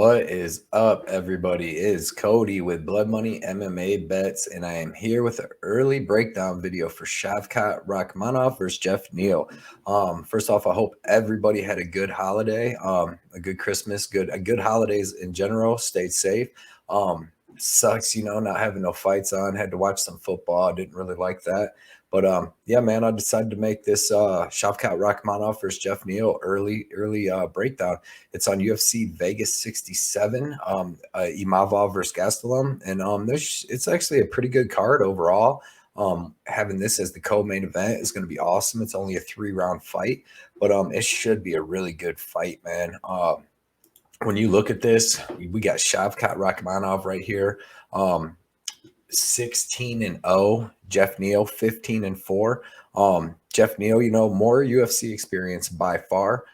What is up, everybody? It is Cody with Blood Money MMA Bets, and I am here with an early breakdown video for Shavkat Rakhmonov versus Geoff Neal. First off, I hope everybody had a good holiday, a good Christmas, good holidays in general. Stayed safe. Sucks, not having no fights on. Had to watch some football. I didn't really like that. But yeah, man, I decided to make this Shavkat Rakhmonov versus Geoff Neal early breakdown. It's on UFC Vegas 67, Imavov versus Gastelum, and it's actually a pretty good card overall. Having this as the co-main event is going to be awesome. It's only a 3-round fight, but it should be a really good fight, man. When you look at this, we got Shavkat Rakhmonov right here. 16-0, Geoff Neal 15-4. Geoff Neal, more UFC experience by far.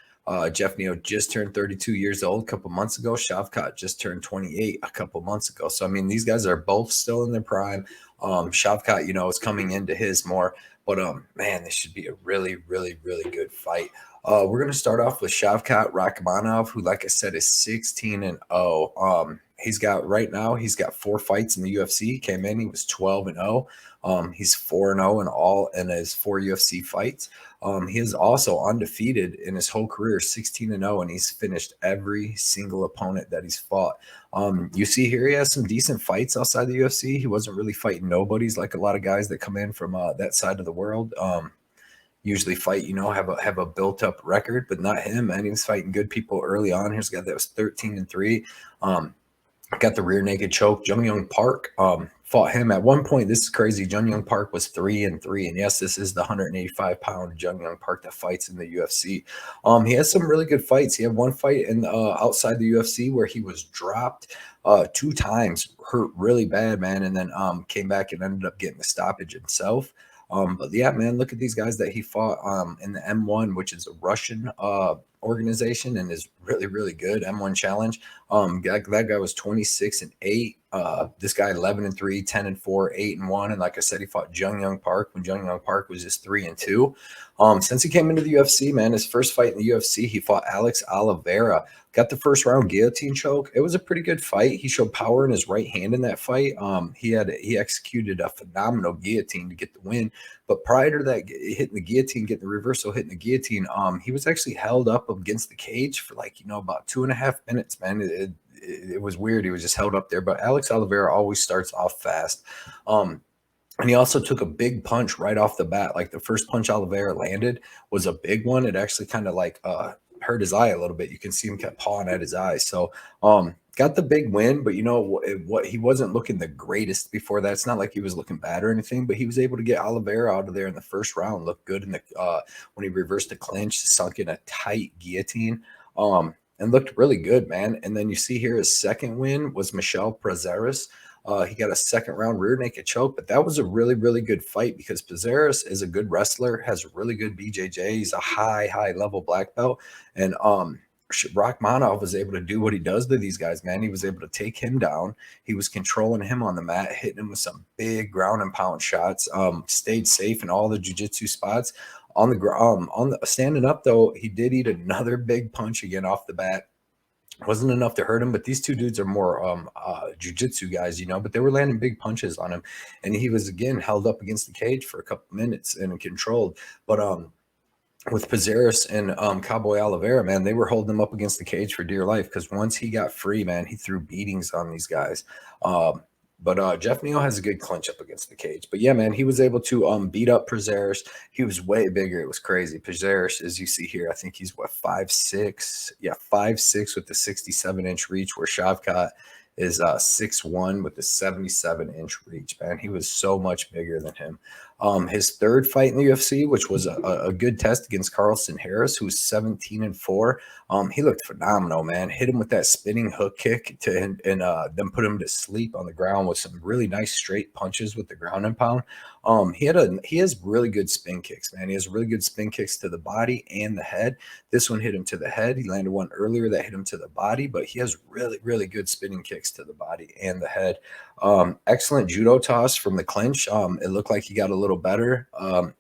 Geoff Neal just turned 32 years old a couple months ago. Shavkat just turned 28 a couple months ago. So, I mean, these guys are both still in their prime. Shavkat, is coming into his more. But, man, this should be a really, really, really good fight. We're going to start off with Shavkat Rakhmonov, who, like I said, is 16-0. He's got 4 fights in the UFC. He came in, he was 12-0. He's 4-0 in all in his 4 UFC fights. He is also undefeated in his whole career, 16-0, and he's finished every single opponent that he's fought. You see here, he has some decent fights outside the UFC. He wasn't really fighting nobodies like a lot of guys that come in from that side of the world. Usually fight, have a built up record, but not him, man. He was fighting good people early on. Here's a guy that was 13-3. Got the rear naked choke. Jung Young Park fought him at one point. This is crazy. Jung Young Park was 3-3, and yes, this is the 185-pound Jung Young Park that fights in the UFC. He has some really good fights. He had one fight in outside the UFC where he was dropped 2 times, hurt really bad, man, and then came back and ended up getting the stoppage himself. But yeah, man, look at these guys that he fought in the M1, which is a Russian organization and is really, really good. M1 Challenge. That guy was 26-8. This guy 11-3, 10-4, 8-1. And like I said, he fought Jung Young Park when Jung Young Park was just 3-2. Since he came into the UFC, man, his first fight in the UFC, he fought Alex Oliveira. Got the first round guillotine choke. It was a pretty good fight. He showed power in his right hand in that fight. He executed a phenomenal guillotine to get the win. But prior to that, hitting the guillotine, getting the reversal, hitting the guillotine, he was actually held up against the cage for about 2.5 minutes, man. It was weird. He was just held up there. But Alex Oliveira always starts off fast. And he also took a big punch right off the bat. Like the first punch Oliveira landed was a big one. It actually kind of hurt his eye a little bit. You can see him kept pawing at his eye. So got the big win, but what he wasn't looking the greatest before that. It's not like he was looking bad or anything, but he was able to get Oliveira out of there in the first round. Looked good in the when he reversed the clinch, sunk in a tight guillotine. And looked really good, man. And then you see here his second win was Michel Prazeres. He got a second round rear naked choke, but that was a really, really good fight because Prazeres is a good wrestler, has really good BJJ. He's a high level black belt. And Rakhmonov was able to do what he does to these guys, man. He was able to take him down. He was controlling him on the mat, hitting him with some big ground and pound shots. Stayed safe in all the jiu-jitsu spots. On the ground, standing up though, he did eat another big punch again off the bat. Wasn't enough to hurt him, but these two dudes are more jiu-jitsu guys, but they were landing big punches on him, and he was again held up against the cage for a couple minutes and controlled. But with Prazeres and Cowboy Oliveira, man, they were holding him up against the cage for dear life because once he got free, man, he threw beatings on these guys. But Geoff Neal has a good clinch up against the cage. But yeah, man, he was able to beat up Prazeres. He was way bigger. It was crazy. Prazeres, as you see here, I think he's 5'6". Yeah, 5'6" with the 67-inch reach, where Shavkat is 6'1" with the 77-inch reach, man. He was so much bigger than him. His third fight in the UFC, which was a good test against Carlston Harris, who was 17-4. He looked phenomenal, man. Hit him with that spinning hook kick and then put him to sleep on the ground with some really nice straight punches with the ground and pound. He has really good spin kicks, man. He has really good spin kicks to the body and the head. This one hit him to the head. He landed one earlier that hit him to the body, but he has really, really good spinning kicks to the body and the head. Excellent judo toss from the clinch. It looked like he got a little better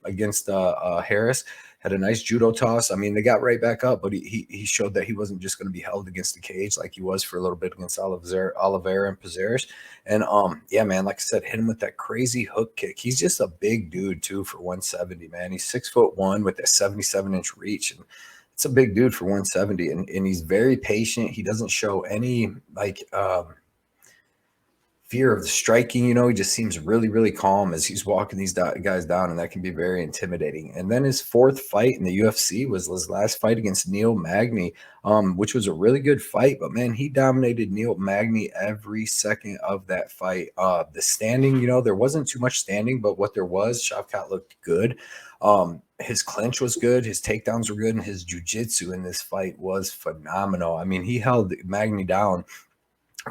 against Harris. had a nice judo toss. I mean, they got right back up, but he showed that he wasn't just going to be held against the cage like he was for a little bit against Oliveira and Pizares. And yeah, man, like I said, hit him with that crazy hook kick. He's just a big dude too for 170, man. He's 6'1" with a 77-inch reach. And it's a big dude for 170, and he's very patient. He doesn't show any like fear of the striking. He just seems really, really calm as he's walking these guys down, and that can be very intimidating. And then his fourth fight in the UFC was his last fight against Neal Magny, which was a really good fight. But man, he dominated Neal Magny every second of that fight. The standing, there wasn't too much standing, but what there was, Shavkat looked good. His clinch was good, his takedowns were good, and his jiu-jitsu in this fight was phenomenal. I mean, he held Magny down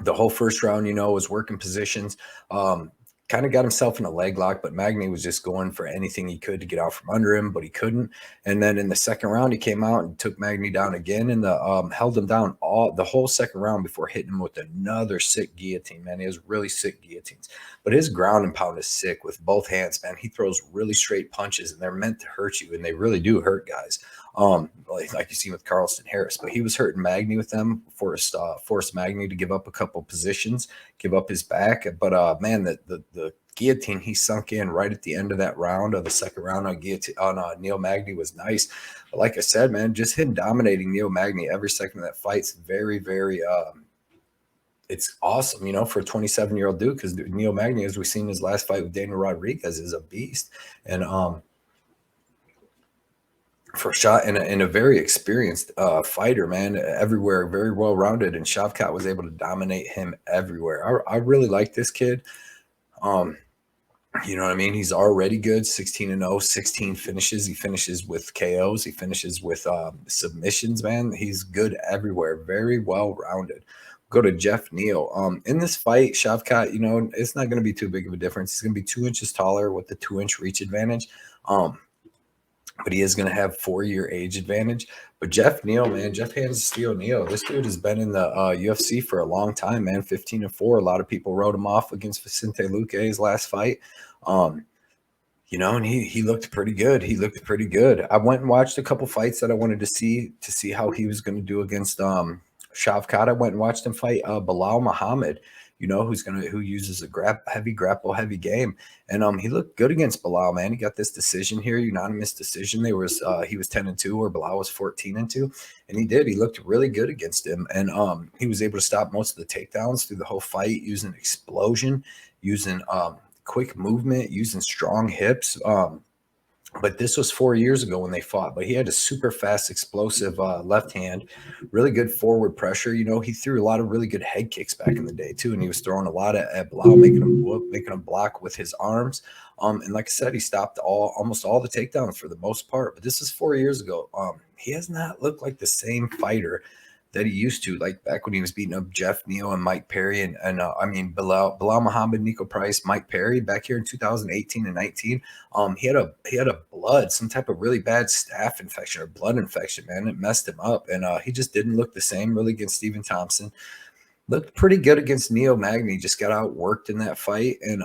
the whole first round, was working positions. Kind of got himself in a leg lock, but Magny was just going for anything he could to get out from under him, but he couldn't. And then in the second round, he came out and took Magny down again, and held him down the whole second round before hitting him with another sick guillotine. Man, he has really sick guillotines, but his ground and pound is sick with both hands. Man, he throws really straight punches, and they're meant to hurt you, and they really do hurt guys. Like you see with Carlston Harris, but he was hurting Magny with them, forced Magny to give up a couple positions, give up his back. But man, the guillotine he sunk in right at the end of that round, of the second round on Neal Magny, was nice. But like I said, man, just him dominating Neal Magny every second of that fight's very, very it's awesome, for a 27-year-old dude, because Neal Magny, as we've seen his last fight with Daniel Rodriguez, is a beast. And for shot and a very experienced fighter, man, everywhere, very well rounded, and Shavkat was able to dominate him everywhere. I really like this kid. You know what I mean? He's already good, 16-0, 16 finishes. He finishes with KOs. He finishes with submissions, man. He's good everywhere, very well rounded. Go to Geoff Neal. In this fight, Shavkat, it's not going to be too big of a difference. He's going to be 2 inches taller with the 2-inch reach advantage. But he is going to have 4-year age advantage. But Geoff Neal, man, Geoff Hands of Steel Neal, this dude has been in the UFC for a long time, man. 15-4. A lot of people wrote him off against Vicente Luque's last fight. And he looked pretty good. He looked pretty good. I went and watched a couple fights that I wanted to see how he was going to do against Shavkat. I went and watched him fight Bilal Muhammad, who uses a heavy game. And he looked good against Bilal, man. He got this decision here, unanimous decision. He was 10-2, where Bilal was 14-2. And he did. He looked really good against him. And he was able to stop most of the takedowns through the whole fight, using explosion, using quick movement, using strong hips. But this was 4 years ago when they fought. But he had a super fast, explosive left hand, really good forward pressure. He threw a lot of really good head kicks back in the day too, and he was throwing a lot at Bilal, making him block with his arms. And like I said, he stopped almost all the takedowns for the most part. But this is 4 years ago. He has not looked like the same fighter that he used to, like back when he was beating up Geoff Neal and Mike Perry and Bilal Muhammad, Nico Price, Mike Perry back here in 2018 and 19. He had some type of really bad staph infection or blood infection, man. It messed him up, and he just didn't look the same really against Stephen Thompson. Looked pretty good against Neal Magny, just got outworked in that fight, and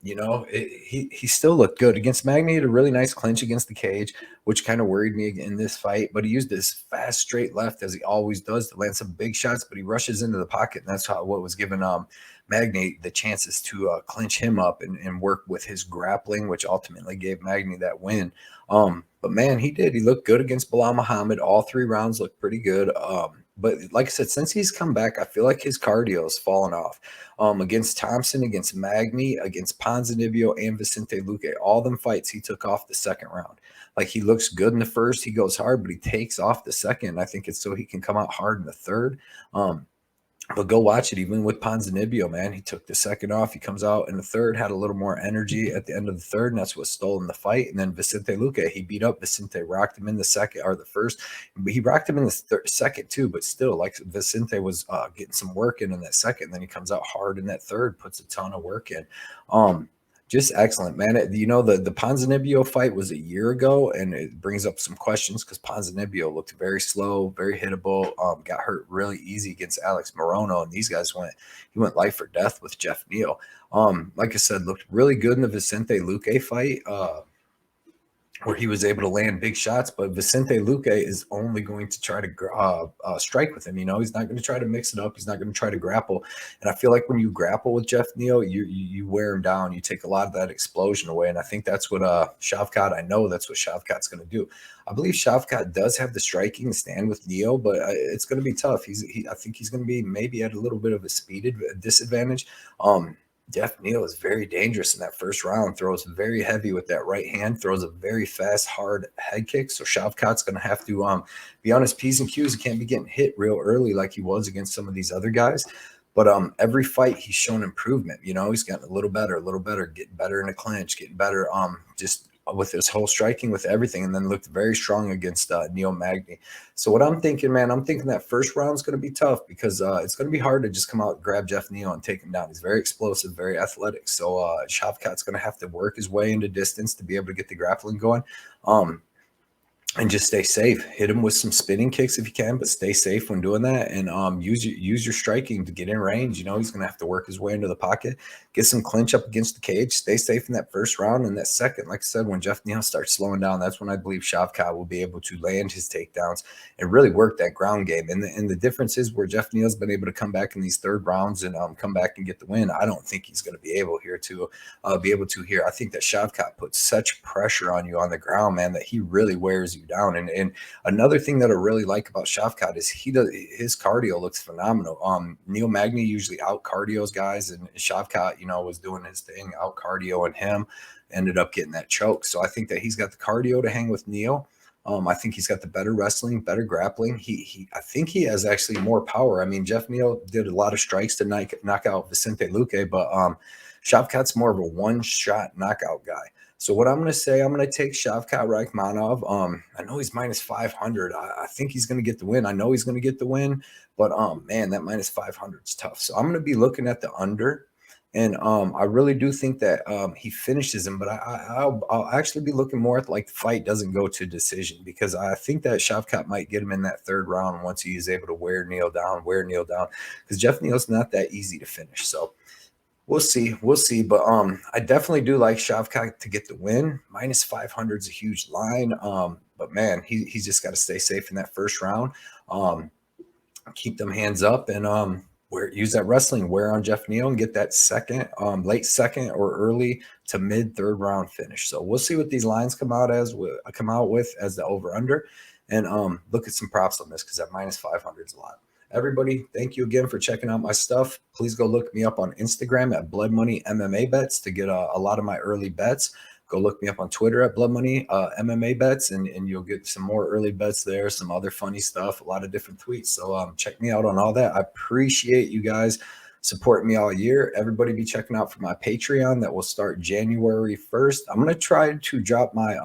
he still looked good against Magny. He had a really nice clinch against the cage, which kind of worried me in this fight. But he used his fast straight left, as he always does, to land some big shots. But he rushes into the pocket, and that's what was giving Magny the chances to clinch him up and work with his grappling, which ultimately gave Magny that win. But man, he looked good against Bilal Muhammad. All 3 rounds looked pretty good. But like I said, since he's come back, I feel like his cardio has fallen off. Against Thompson, against Magny, against Ponzinibbio, and Vicente Luque, all them fights he took off the second round. Like, he looks good in the first, he goes hard, but he takes off the second. I think it's so he can come out hard in the third. But go watch it. Even with Ponzinibbio, man, he took the second off. He comes out in the third, had a little more energy at the end of the third, and that's what stole him the fight. And then Vicente Luque, he beat up Vicente, rocked him in the second or the first. But he rocked him in the second too. But still, like, Vicente was getting some work in that second. Then he comes out hard in that third, puts a ton of work in. Just excellent, man. The Ponzinibbio fight was a year ago, and it brings up some questions because Ponzinibbio looked very slow, very hittable, got hurt really easy against Alex Morono, and these guys went life or death with Geoff Neal. Like I said, looked really good in the Vicente Luque fight. where he was able to land big shots. But Vicente Luque is only going to try to strike with him. You know, he's not going to try to mix it up. He's not going to try to grapple. And I feel like when you grapple with Geoff Neal, you wear him down. You take a lot of that explosion away. And I think that's what Shavkat, I know that's what Shavkat's going to do. I believe Shavkat does have the striking to stand with Neal, but it's going to be tough. I think he's going to be maybe at a little bit of a speed disadvantage. Geoff Neal is very dangerous in that first round, throws very heavy with that right hand, throws a very fast, hard head kick. So Shavkat's going to have to be on his P's and Q's. He can't be getting hit real early like he was against some of these other guys. But every fight he's shown improvement. You know, he's gotten a little better, getting better in a clinch, getting better just with his whole striking, with everything, and then looked very strong against Neal Magny. So what I'm thinking, man, I'm thinking that first round is going to be tough because it's going to be hard to just come out and grab Geoff Neal and take him down. He's very explosive, very athletic. So Shavkat's going to have to work his way into distance to be able to get the grappling going. And just stay safe. Hit him with some spinning kicks if you can, but stay safe when doing that. And use your striking to get in range. You know, he's going to have to work his way into the pocket, get some clinch up against the cage, stay safe in that first round. And that second, like I said, when Geoff Neal starts slowing down, that's when I believe Shavkat will be able to land his takedowns and really work that ground game. And the difference is where Geoff Neal's been able to come back in these third rounds and come back and get the win. I don't think he's going to be able here to here. I think that Shavkat puts such pressure on you on the ground, man, that he really wears you down. And another thing that I really like about Shavkat is his cardio looks phenomenal. Neal Magny usually out cardios guys, and Shavkat, you know, was doing his thing, out cardio, and him ended up getting that choke. So I think that he's got the cardio to hang with Neal. I think he's got the better wrestling, better grappling. I think he has actually more power. I mean, Geoff Neal did a lot of strikes to knock out Vicente Luque, but Shavkat's more of a one-shot knockout guy. So what I'm going to say, I'm going to take Shavkat Rakhmonov. I know he's minus 500. I think he's going to get the win. I know he's going to get the win, but man, that minus 500 is tough. So I'm going to be looking at the under, and I really do think that he finishes him. But I'll actually be looking more at like the fight doesn't go to decision, because I think that Shavkat might get him in that third round once he is able to wear Neal down, because Geoff Neal's not that easy to finish. So we'll see. But I definitely do like Shavkat to get the win. Minus 500 is a huge line. But man, he's just got to stay safe in that first round. Keep them hands up and use that wrestling, wear on Geoff Neal, and get that second, late second or early to mid third round finish. So we'll see what these lines come out with as the over under, and look at some props on this, because that minus 500 is a lot. Everybody, thank you again for checking out my stuff. Please go look me up on Instagram at Blood Money MMA Bets to get a lot of my early bets. Go look me up on Twitter at Blood Money MMA Bets, and you'll get some more early bets there, some other funny stuff, a lot of different tweets. So check me out on all that. I appreciate you guys supporting me all year. Everybody be checking out for my Patreon that will start January 1st. I'm going to try to drop my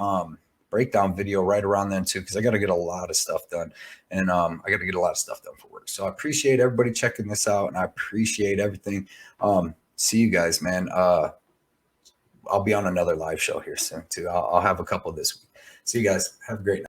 breakdown video right around then too, because I got to get a lot of stuff done, and I got to get a lot of stuff done for work. So I appreciate everybody checking this out, and I appreciate everything. See you guys, man. I'll be on another live show here soon too. I'll have a couple this week. See you guys. Have a great night.